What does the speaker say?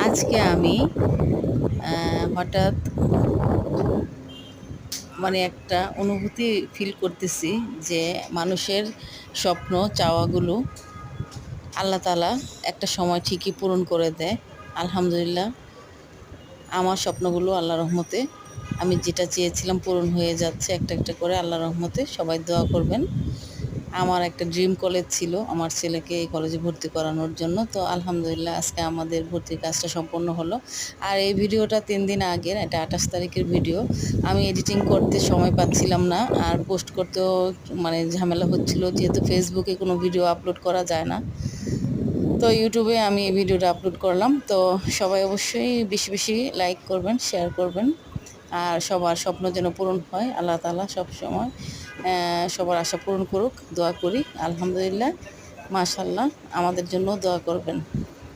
আজকে আমি হঠাৎ একটা অনুভূতি ফিল করতেছি যে মানুষের স্বপ্ন চাওয়াগুলো আল্লাহ তাআলা একটা সময় ঠিকই পূরণ করে দেয়। আলহামদুলিল্লাহ, আমার স্বপ্নগুলো আল্লাহর রহমতে আমি যেটা চেয়েছিলাম পূরণ হয়ে যাচ্ছে একটা একটা করে আল্লাহর রহমতে। সবাই দোয়া করবেন। আমার একটা ড্রিম কলেজ ছিল আমার ছেলেকে এই কলেজে ভর্তি করানোর জন্য। তো আলহামদুলিল্লাহ আজকে আমাদের ভর্তির কাজটা সম্পন্ন হলো। আর এই ভিডিওটা ৩ দিন আগের, এটা ২৮ তারিখের ভিডিও। আমি এডিটিং করতে সময় পাচ্ছিলাম না, আর পোস্ট করতেও ঝামেলা হচ্ছিল, যেহেতু ফেসবুকে কোনো ভিডিও আপলোড করা যায় না। তো ইউটিউবে আমি এই ভিডিওটা আপলোড করলাম। তো সবাই অবশ্যই বেশি বেশি লাইক করবেন, শেয়ার করবেন, আর সবার স্বপ্ন যেন পূরণ হয়। আল্লাহ তাআলা সবসময় সবার আশা পূরণ করুক, দোয়া করি। আলহামদুলিল্লাহ, মাশাআল্লাহ, আমাদের জন্য দোয়া করবেন।